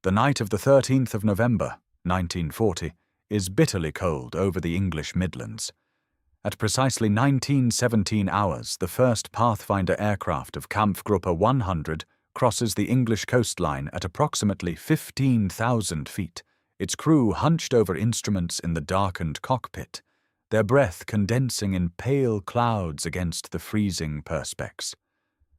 The night of the 13th of November, 1940, is bitterly cold over the English Midlands. At precisely 19:17 hours, the first Pathfinder aircraft of Kampfgruppe 100 crosses the English coastline at approximately 15,000 feet, its crew hunched over instruments in the darkened cockpit, their breath condensing in pale clouds against the freezing perspex.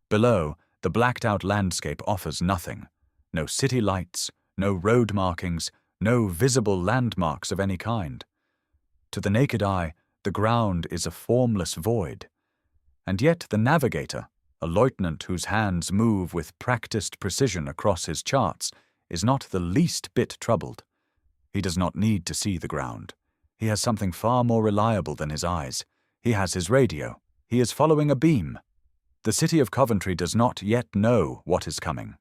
Below, the blacked-out landscape offers nothing. No city lights, no road markings, no visible landmarks of any kind. To the naked eye, the ground is a formless void. And yet the navigator, a lieutenant whose hands move with practiced precision across his charts, is not the least bit troubled. He does not need to see the ground. He has something far more reliable than his eyes. He has his radio. He is following a beam. The city of Coventry does not yet know what is coming.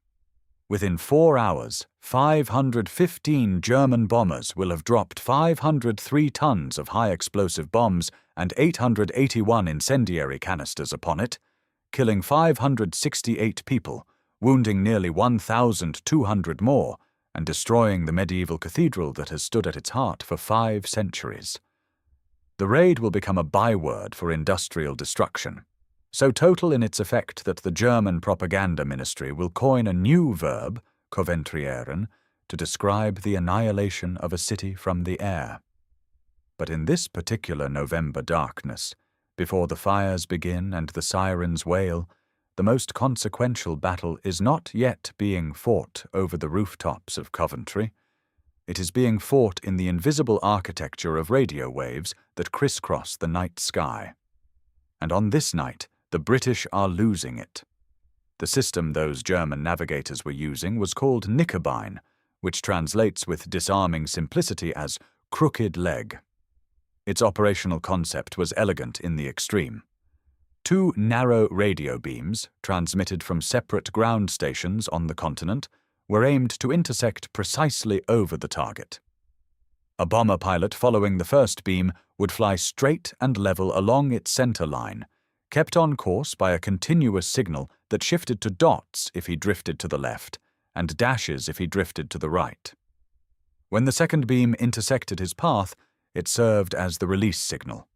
Within 4 hours, 515 German bombers will have dropped 503 tons of high-explosive bombs and 881 incendiary canisters upon it, killing 568 people, wounding nearly 1,200 more, and destroying the medieval cathedral that has stood at its heart for 5 centuries. The raid will become a byword for industrial destruction, so total in its effect that the German propaganda ministry will coin a new verb, Coventrieren, to describe the annihilation of a city from the air. But in this particular November darkness, before the fires begin and the sirens wail, the most consequential battle is not yet being fought over the rooftops of Coventry. It is being fought in the invisible architecture of radio waves that crisscross the night sky. And on this night, the British are losing it. The system those German navigators were using was called Nicorabine, which translates with disarming simplicity as crooked leg. Its operational concept was elegant in the extreme. 2 narrow radio beams, transmitted from separate ground stations on the continent, were aimed to intersect precisely over the target. A bomber pilot following the first beam would fly straight and level along its center line, kept on course by a continuous signal that shifted to dots if he drifted to the left and dashes if he drifted to the right. When the second beam intersected his path, it served as the release signal.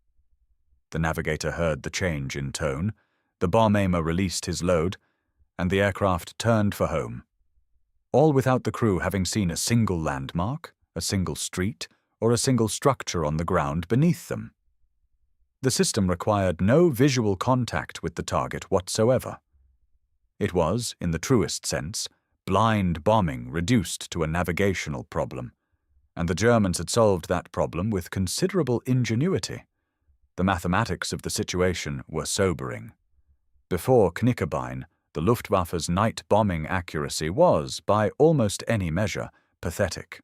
The navigator heard the change in tone, the bomb aimer released his load, and the aircraft turned for home. All without the crew having seen a single landmark, a single street, or a single structure on the ground beneath them. The system required no visual contact with the target whatsoever. It was, in the truest sense, blind bombing reduced to a navigational problem, and the Germans had solved that problem with considerable ingenuity. The mathematics of the situation were sobering. Before Knickebein, the Luftwaffe's night bombing accuracy was, by almost any measure, pathetic.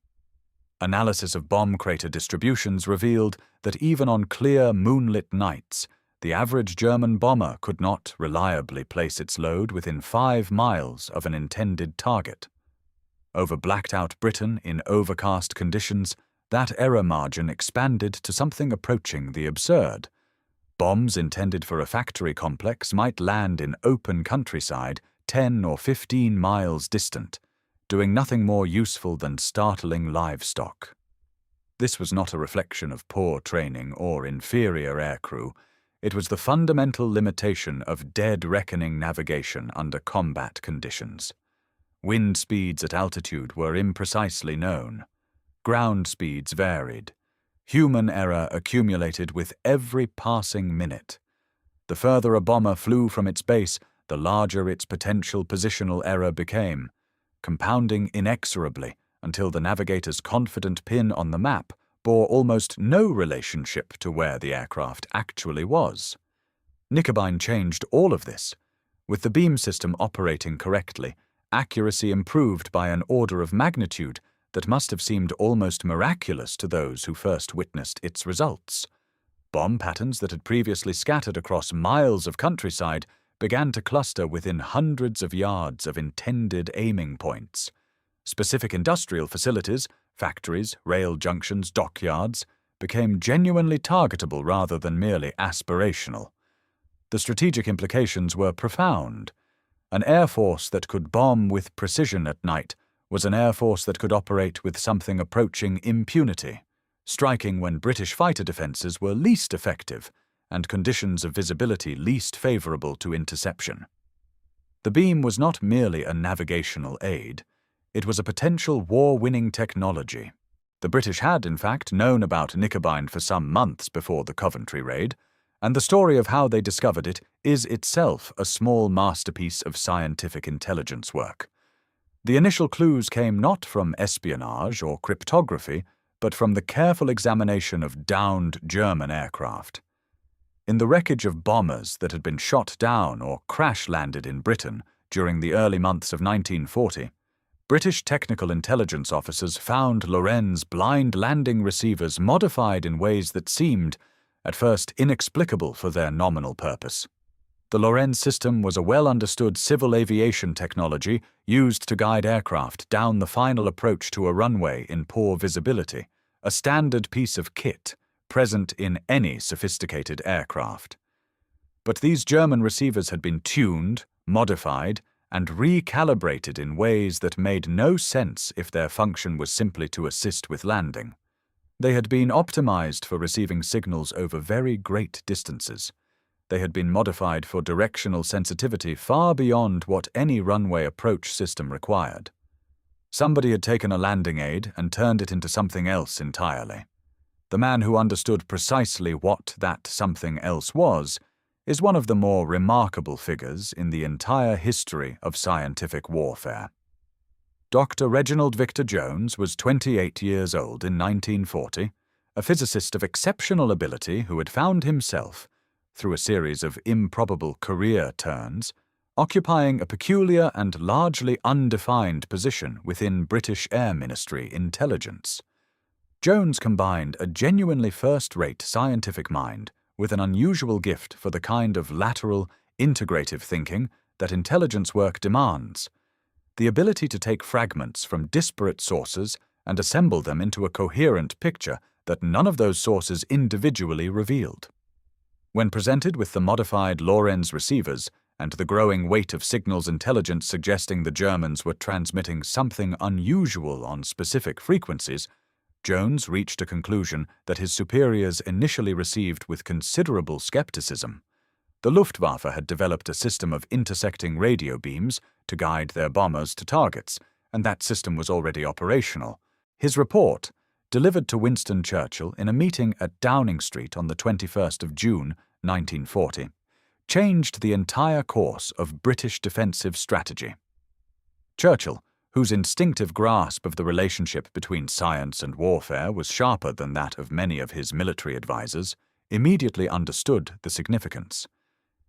Analysis of bomb crater distributions revealed that even on clear moonlit nights, the average German bomber could not reliably place its load within 5 miles of an intended target. Over blacked-out Britain in overcast conditions, that error margin expanded to something approaching the absurd. Bombs intended for a factory complex might land in open countryside 10 or 15 miles distant, doing nothing more useful than startling livestock. This was not a reflection of poor training or inferior aircrew. It was the fundamental limitation of dead-reckoning navigation under combat conditions. Wind speeds at altitude were imprecisely known. Ground speeds varied. Human error accumulated with every passing minute. The further a bomber flew from its base, the larger its potential positional error became, compounding inexorably until the navigator's confident pin on the map bore almost no relationship to where the aircraft actually was. Knickebein changed all of this. With the beam system operating correctly, accuracy improved by an order of magnitude that must have seemed almost miraculous to those who first witnessed its results. Bomb patterns that had previously scattered across miles of countryside began to cluster within hundreds of yards of intended aiming points. Specific industrial facilities, factories, rail junctions, dockyards, became genuinely targetable rather than merely aspirational. The strategic implications were profound. An air force that could bomb with precision at night was an air force that could operate with something approaching impunity, striking when British fighter defences were least effective and conditions of visibility least favourable to interception. The beam was not merely a navigational aid, it was a potential war-winning technology. The British had, in fact, known about Nicorabine for some months before the Coventry raid, and the story of how they discovered it is itself a small masterpiece of scientific intelligence work. The initial clues came not from espionage or cryptography, but from the careful examination of downed German aircraft. In the wreckage of bombers that had been shot down or crash-landed in Britain during the early months of 1940, British technical intelligence officers found Lorenz blind landing receivers modified in ways that seemed, at first, inexplicable for their nominal purpose. The Lorenz system was a well-understood civil aviation technology used to guide aircraft down the final approach to a runway in poor visibility, a standard piece of kit present in any sophisticated aircraft. But these German receivers had been tuned, modified, and recalibrated in ways that made no sense if their function was simply to assist with landing. They had been optimized for receiving signals over very great distances. They had been modified for directional sensitivity far beyond what any runway approach system required. Somebody had taken a landing aid and turned it into something else entirely. The man who understood precisely what that something else was is one of the more remarkable figures in the entire history of scientific warfare. Dr. Reginald Victor Jones was 28 years old in 1940, a physicist of exceptional ability who had found himself, through a series of improbable career turns, occupying a peculiar and largely undefined position within British Air Ministry intelligence. Jones combined a genuinely first-rate scientific mind with an unusual gift for the kind of lateral, integrative thinking that intelligence work demands, the ability to take fragments from disparate sources and assemble them into a coherent picture that none of those sources individually revealed. When presented with the modified Lorenz receivers and the growing weight of signals intelligence suggesting the Germans were transmitting something unusual on specific frequencies, Jones reached a conclusion that his superiors initially received with considerable skepticism. The Luftwaffe had developed a system of intersecting radio beams to guide their bombers to targets, and that system was already operational. His report, delivered to Winston Churchill in a meeting at Downing Street on the 21st of June, 1940, changed the entire course of British defensive strategy. Churchill, whose instinctive grasp of the relationship between science and warfare was sharper than that of many of his military advisers, immediately understood the significance.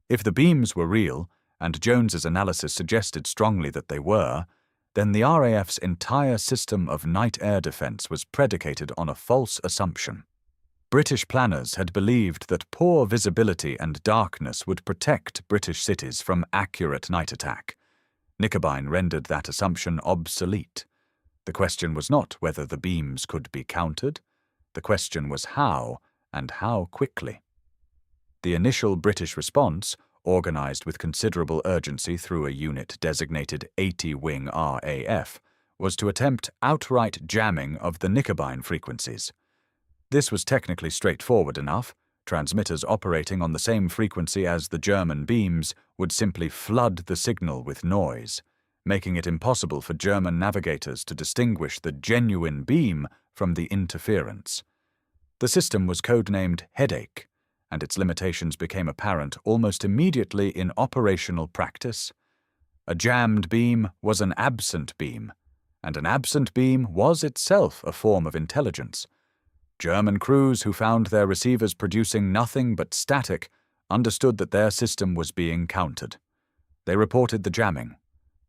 If the beams were real, and Jones's analysis suggested strongly that they were, then the RAF's entire system of night air defense was predicated on a false assumption. British planners had believed that poor visibility and darkness would protect British cities from accurate night attack. Nicorabine rendered that assumption obsolete. The question was not whether the beams could be countered. The question was how, and how quickly. The initial British response, organized with considerable urgency through a unit designated 80 Wing RAF, was to attempt outright jamming of the Nicorabine frequencies. This was technically straightforward enough. Transmitters operating on the same frequency as the German beams would simply flood the signal with noise, making it impossible for German navigators to distinguish the genuine beam from the interference. The system was codenamed Headache, and its limitations became apparent almost immediately in operational practice. A jammed beam was an absent beam, and an absent beam was itself a form of intelligence. German crews who found their receivers producing nothing but static understood that their system was being countered. They reported the jamming.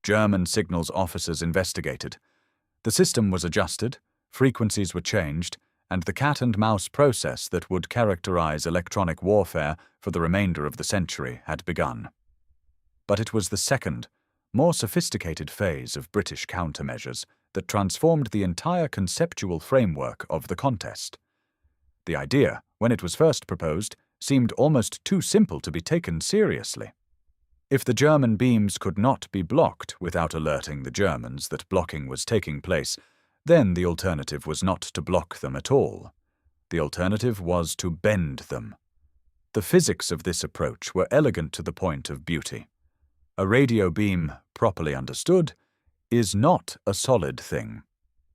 German signals officers investigated. The system was adjusted, frequencies were changed, and the cat-and-mouse process that would characterize electronic warfare for the remainder of the century had begun. But it was the second, more sophisticated phase of British countermeasures that transformed the entire conceptual framework of the contest. The idea, when it was first proposed, seemed almost too simple to be taken seriously. If the German beams could not be blocked without alerting the Germans that blocking was taking place, then the alternative was not to block them at all. The alternative was to bend them. The physics of this approach were elegant to the point of beauty. A radio beam, properly understood, is not a solid thing.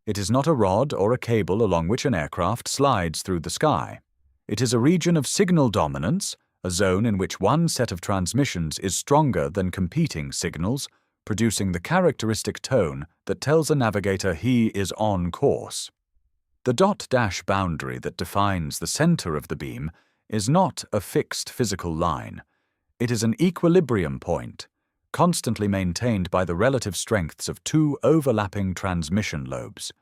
It is not a rod or a cable along which an aircraft slides through the sky. It is a region of signal dominance, a zone in which one set of transmissions is stronger than competing signals, producing the characteristic tone that tells a navigator he is on course. The dot-dash boundary that defines the center of the beam is not a fixed physical line. It is an equilibrium point, constantly maintained by the relative strengths of two overlapping transmission lobes.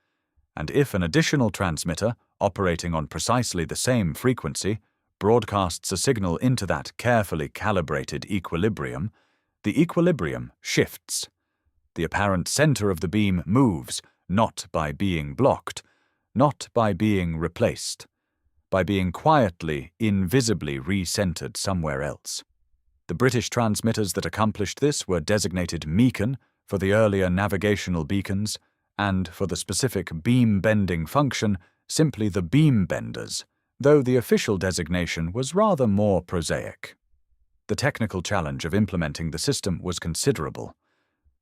And if an additional transmitter, operating on precisely the same frequency, broadcasts a signal into that carefully calibrated equilibrium, the equilibrium shifts. The apparent center of the beam moves, not by being blocked, not by being replaced, by being quietly, invisibly recentered somewhere else. The British transmitters that accomplished this were designated Meakin for the earlier navigational beacons, and for the specific beam-bending function, simply the beam benders, though the official designation was rather more prosaic. The technical challenge of implementing the system was considerable.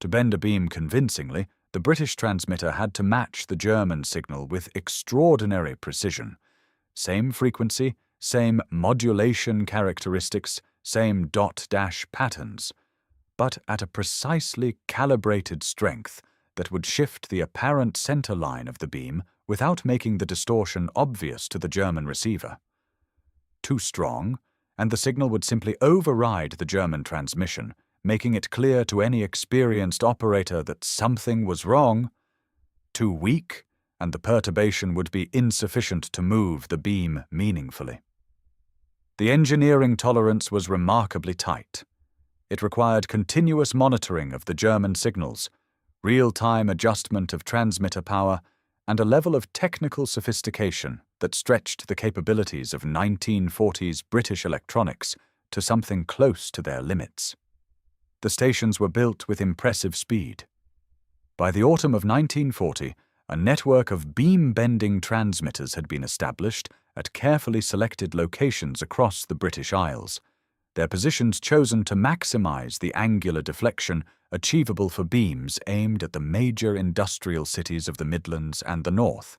To bend a beam convincingly, the British transmitter had to match the German signal with extraordinary precision. Same frequency, same modulation characteristics, same dot-dash patterns, but at a precisely calibrated strength that would shift the apparent center line of the beam without making the distortion obvious to the German receiver. Too strong, and the signal would simply override the German transmission, making it clear to any experienced operator that something was wrong. Too weak, and the perturbation would be insufficient to move the beam meaningfully. The engineering tolerance was remarkably tight. It required continuous monitoring of the German signals, real-time adjustment of transmitter power, and a level of technical sophistication that stretched the capabilities of 1940s British electronics to something close to their limits. The stations were built with impressive speed. By the autumn of 1940, a network of beam-bending transmitters had been established at carefully selected locations across the British Isles, their positions chosen to maximize the angular deflection achievable for beams aimed at the major industrial cities of the Midlands and the North.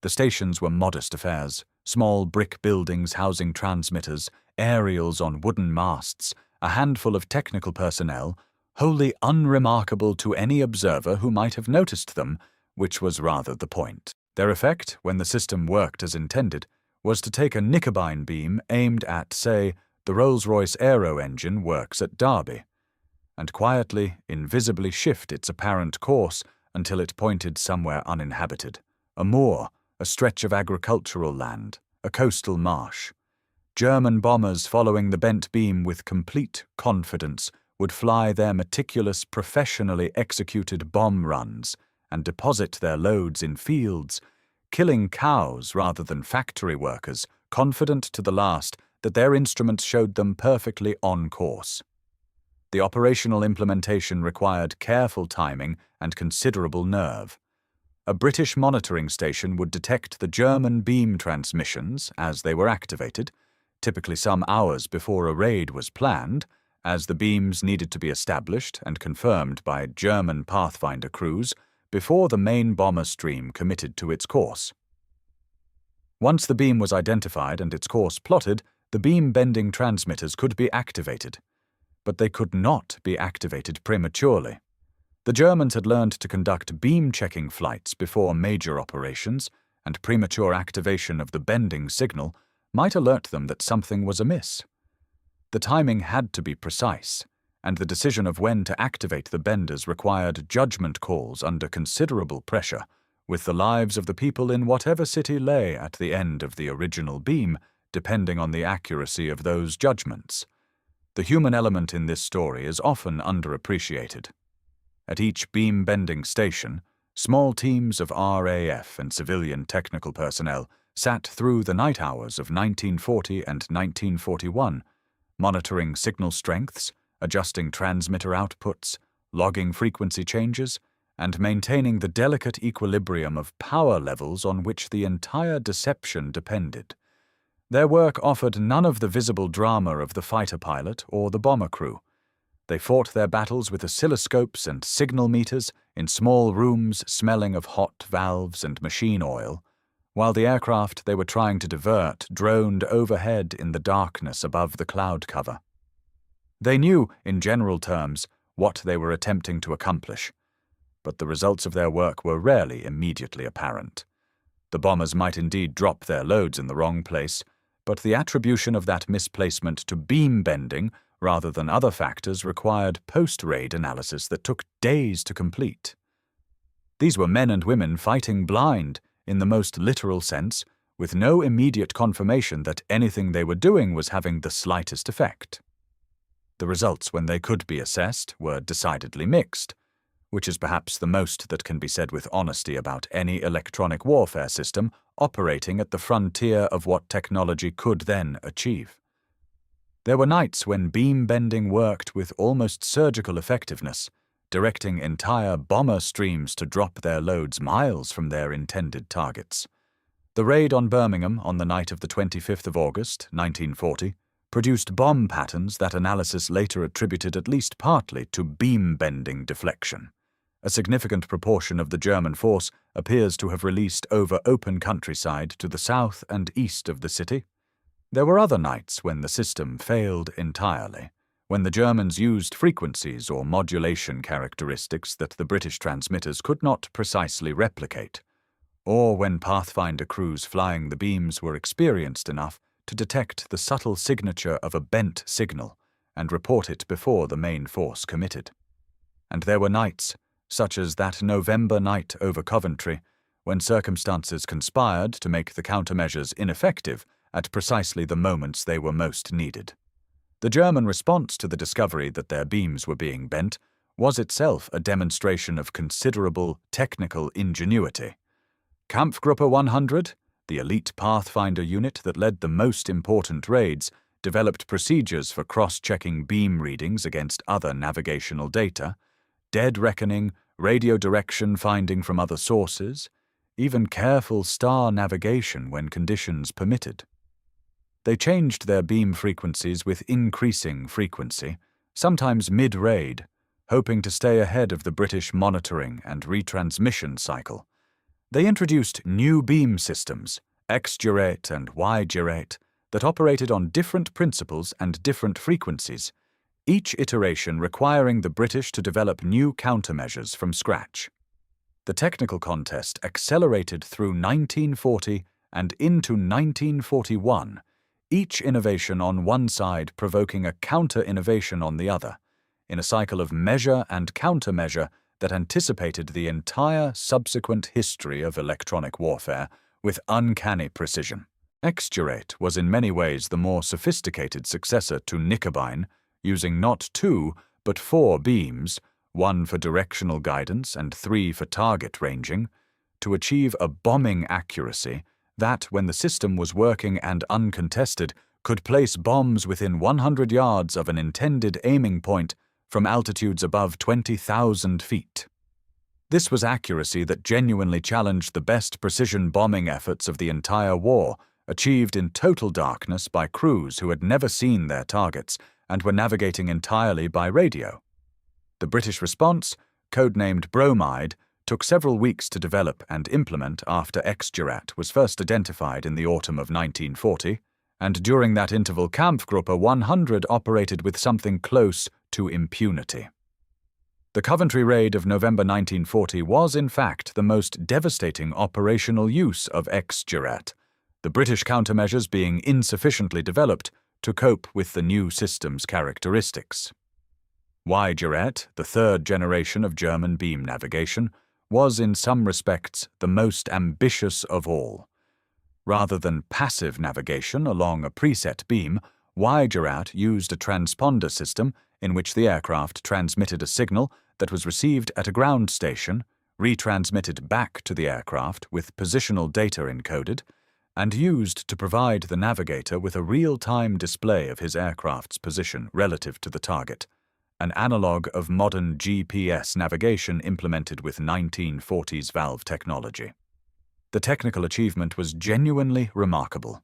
The stations were modest affairs, small brick buildings housing transmitters, aerials on wooden masts, a handful of technical personnel, wholly unremarkable to any observer who might have noticed them, which was rather the point. Their effect, when the system worked as intended, was to take a Nicorabine beam aimed at, say, the Rolls-Royce aero engine works at Derby, and quietly, invisibly shift its apparent course until it pointed somewhere uninhabited, a moor, a stretch of agricultural land, a coastal marsh. German bombers following the bent beam with complete confidence would fly their meticulous, professionally executed bomb runs and deposit their loads in fields, killing cows rather than factory workers, confident to the last that their instruments showed them perfectly on course. The operational implementation required careful timing and considerable nerve. A British monitoring station would detect the German beam transmissions as they were activated, typically some hours before a raid was planned, as the beams needed to be established and confirmed by German Pathfinder crews before the main bomber stream committed to its course. Once the beam was identified and its course plotted, the beam-bending transmitters could be activated. But they could not be activated prematurely. The Germans had learned to conduct beam-checking flights before major operations, and premature activation of the bending signal might alert them that something was amiss. The timing had to be precise, and the decision of when to activate the benders required judgment calls under considerable pressure, with the lives of the people in whatever city lay at the end of the original beam depending on the accuracy of those judgments. The human element in this story is often underappreciated. At each beam-bending station, small teams of RAF and civilian technical personnel sat through the night hours of 1940 and 1941, monitoring signal strengths, adjusting transmitter outputs, logging frequency changes, and maintaining the delicate equilibrium of power levels on which the entire deception depended. Their work offered none of the visible drama of the fighter pilot or the bomber crew. They fought their battles with oscilloscopes and signal meters in small rooms smelling of hot valves and machine oil, while the aircraft they were trying to divert droned overhead in the darkness above the cloud cover. They knew, in general terms, what they were attempting to accomplish, but the results of their work were rarely immediately apparent. The bombers might indeed drop their loads in the wrong place, but the attribution of that misplacement to beam bending rather than other factors required post-raid analysis that took days to complete. These were men and women fighting blind, in the most literal sense, with no immediate confirmation that anything they were doing was having the slightest effect. The results, when they could be assessed, were decidedly mixed, which is perhaps the most that can be said with honesty about any electronic warfare system operating at the frontier of what technology could then achieve. There were nights when beam bending worked with almost surgical effectiveness, directing entire bomber streams to drop their loads miles from their intended targets. The raid on Birmingham on the night of the 25th of August, 1940, produced bomb patterns that analysis later attributed at least partly to beam-bending deflection. A significant proportion of the German force appears to have released over open countryside to the south and east of the city. There were other nights when the system failed entirely, when the Germans used frequencies or modulation characteristics that the British transmitters could not precisely replicate, or when Pathfinder crews flying the beams were experienced enough to detect the subtle signature of a bent signal and report it before the main force committed. And there were nights, such as that November night over Coventry, when circumstances conspired to make the countermeasures ineffective at precisely the moments they were most needed. The German response to the discovery that their beams were being bent was itself a demonstration of considerable technical ingenuity. Kampfgruppe 100, the elite Pathfinder unit that led the most important raids, developed procedures for cross-checking beam readings against other navigational data, dead reckoning, radio direction finding from other sources, even careful star navigation when conditions permitted. They changed their beam frequencies with increasing frequency, sometimes mid-raid, hoping to stay ahead of the British monitoring and retransmission cycle. They introduced new beam systems, X-Durate and Y-Durate, that operated on different principles and different frequencies, each iteration requiring the British to develop new countermeasures from scratch. The technical contest accelerated through 1940 and into 1941, each innovation on one side provoking a counter-innovation on the other, in a cycle of measure and countermeasure that anticipated the entire subsequent history of electronic warfare with uncanny precision. X-Durate was in many ways the more sophisticated successor to Nicorabine, using not 2 but 4 beams, 1 for directional guidance and 3 for target ranging, to achieve a bombing accuracy that, when the system was working and uncontested, could place bombs within 100 yards of an intended aiming point from altitudes above 20,000 feet. This was accuracy that genuinely challenged the best precision bombing efforts of the entire war, achieved in total darkness by crews who had never seen their targets and were navigating entirely by radio. The British response, codenamed Bromide, took several weeks to develop and implement after X-Durate was first identified in the autumn of 1940, and during that interval Kampfgruppe 100 operated with something close to impunity. The Coventry raid of November 1940 was, in fact, the most devastating operational use of X-Durate, the British countermeasures being insufficiently developed to cope with the new system's characteristics. Y-Durate, the third generation of German beam navigation, was in some respects the most ambitious of all. Rather than passive navigation along a preset beam, Y-Durate used a transponder system in which the aircraft transmitted a signal that was received at a ground station, retransmitted back to the aircraft with positional data encoded, and used to provide the navigator with a real-time display of his aircraft's position relative to the target, an analogue of modern GPS navigation implemented with 1940s valve technology. The technical achievement was genuinely remarkable.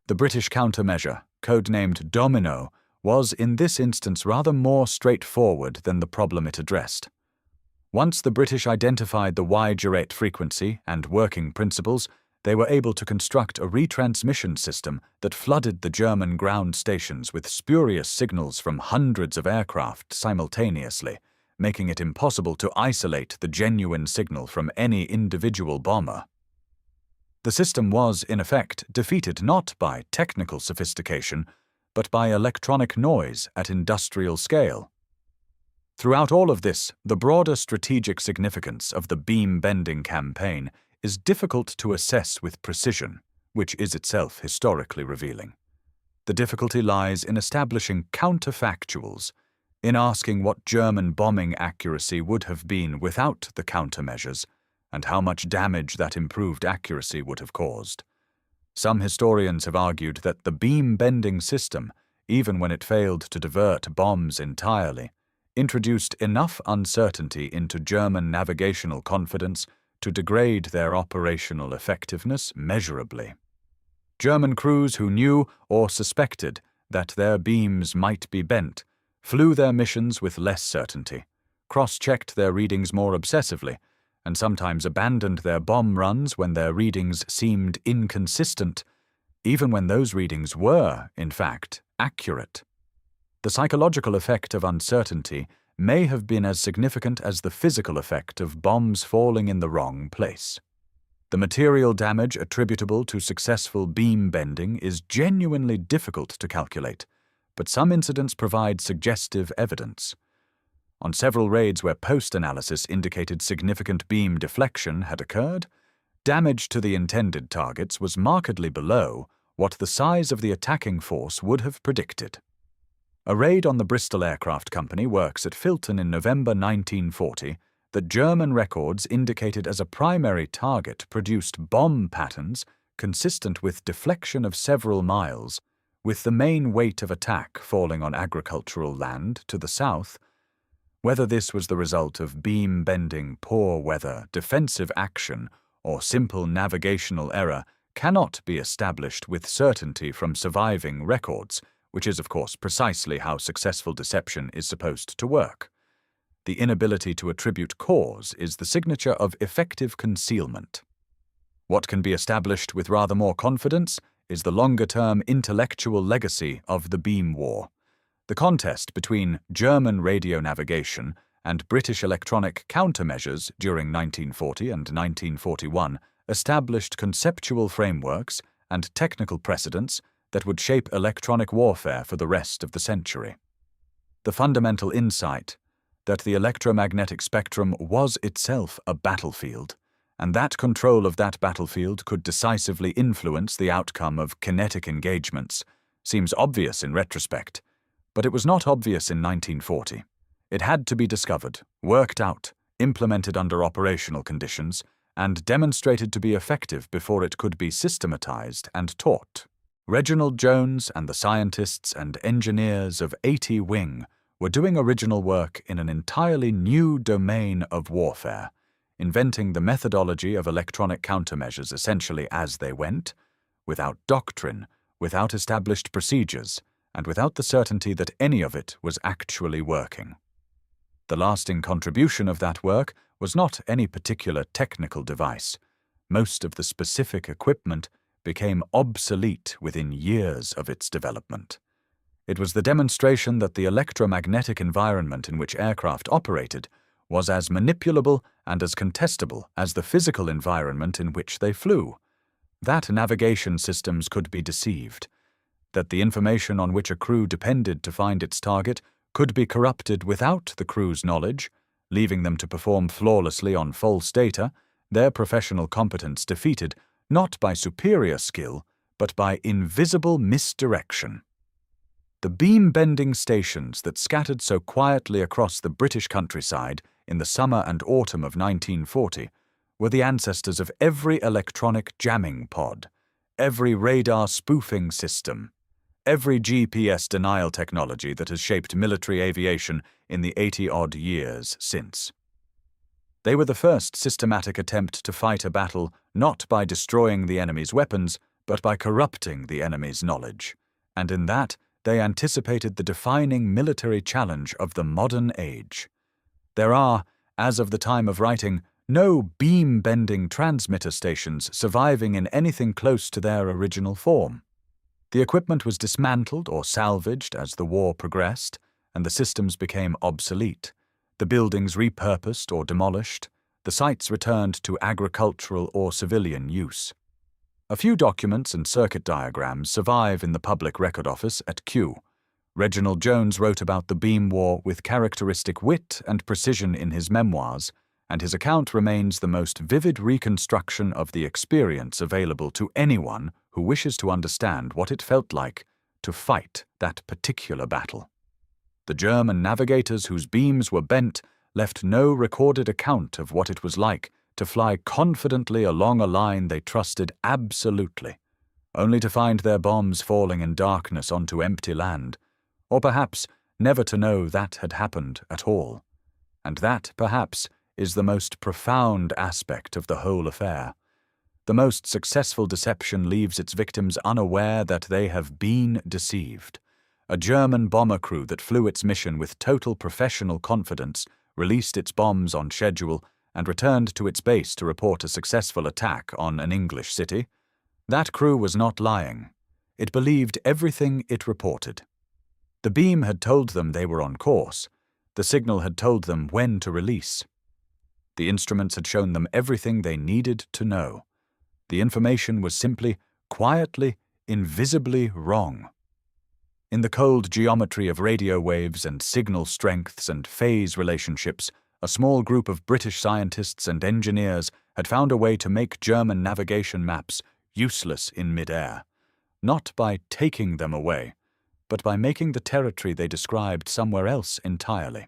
The British countermeasure, codenamed Domino, was in this instance rather more straightforward than the problem it addressed. Once the British identified the WWII frequency and working principles, they were able to construct a retransmission system that flooded the German ground stations with spurious signals from hundreds of aircraft simultaneously, making it impossible to isolate the genuine signal from any individual bomber. The system was, in effect, defeated not by technical sophistication, but by electronic noise at industrial scale. Throughout all of this, the broader strategic significance of the beam-bending campaign is difficult to assess with precision, which is itself historically revealing. The difficulty lies in establishing counterfactuals, in asking what German bombing accuracy would have been without the countermeasures, and how much damage that improved accuracy would have caused. Some historians have argued that the beam-bending system, even when it failed to divert bombs entirely, introduced enough uncertainty into German navigational confidence to degrade their operational effectiveness measurably. German crews who knew or suspected that their beams might be bent flew their missions with less certainty, cross-checked their readings more obsessively, and sometimes abandoned their bomb runs when their readings seemed inconsistent, even when those readings were, in fact, accurate. The psychological effect of uncertainty may have been as significant as the physical effect of bombs falling in the wrong place. The material damage attributable to successful beam bending is genuinely difficult to calculate, but some incidents provide suggestive evidence. On several raids where post-analysis indicated significant beam deflection had occurred, damage to the intended targets was markedly below what the size of the attacking force would have predicted. A raid on the Bristol Aircraft Company works at Filton in November 1940 that German records indicated as a primary target produced bomb patterns consistent with deflection of several miles, with the main weight of attack falling on agricultural land to the south. Whether this was the result of beam-bending poor weather, defensive action, or simple navigational error cannot be established with certainty from surviving records, which is, of course, precisely how successful deception is supposed to work. The inability to attribute cause is the signature of effective concealment. What can be established with rather more confidence is the longer-term intellectual legacy of the Beam War. The contest between German radio navigation and British electronic countermeasures during 1940 and 1941 established conceptual frameworks and technical precedents that would shape electronic warfare for the rest of the century. The fundamental insight that the electromagnetic spectrum was itself a battlefield, and that control of that battlefield could decisively influence the outcome of kinetic engagements, seems obvious in retrospect, but it was not obvious in 1940. It had to be discovered, worked out, implemented under operational conditions, and demonstrated to be effective before it could be systematized and taught. Reginald Jones and the scientists and engineers of 80 Wing were doing original work in an entirely new domain of warfare, inventing the methodology of electronic countermeasures essentially as they went, without doctrine, without established procedures, and without the certainty that any of it was actually working. The lasting contribution of that work was not any particular technical device. Most of the specific equipment became obsolete within years of its development. It was the demonstration that the electromagnetic environment in which aircraft operated was as manipulable and as contestable as the physical environment in which they flew, that navigation systems could be deceived, that the information on which a crew depended to find its target could be corrupted without the crew's knowledge, leaving them to perform flawlessly on false data, their professional competence defeated not by superior skill, but by invisible misdirection. The beam-bending stations that scattered so quietly across the British countryside in the summer and autumn of 1940 were the ancestors of every electronic jamming pod, every radar spoofing system, every GPS denial technology that has shaped military aviation in the 80-odd years since. They were the first systematic attempt to fight a battle not by destroying the enemy's weapons, but by corrupting the enemy's knowledge, and in that they anticipated the defining military challenge of the modern age. There are, as of the time of writing, no beam-bending transmitter stations surviving in anything close to their original form. The equipment was dismantled or salvaged as the war progressed, and the systems became obsolete, the buildings repurposed or demolished, the sites returned to agricultural or civilian use. A few documents and circuit diagrams survive in the Public Record Office at Kew. Reginald Jones wrote about the Beam War with characteristic wit and precision in his memoirs, and his account remains the most vivid reconstruction of the experience available to anyone who wishes to understand what it felt like to fight that particular battle. The German navigators whose beams were bent left no recorded account of what it was like to fly confidently along a line they trusted absolutely, only to find their bombs falling in darkness onto empty land, or perhaps never to know that had happened at all. And that, perhaps, is the most profound aspect of the whole affair. The most successful deception leaves its victims unaware that they have been deceived. A German bomber crew that flew its mission with total professional confidence, released its bombs on schedule, and returned to its base to report a successful attack on an English city. That crew was not lying. It believed everything it reported. The beam had told them they were on course. The signal had told them when to release. The instruments had shown them everything they needed to know. The information was simply, quietly, invisibly wrong. In the cold geometry of radio waves and signal strengths and phase relationships, a small group of British scientists and engineers had found a way to make German navigation maps useless in mid-air, not by taking them away, but by making the territory they described somewhere else entirely.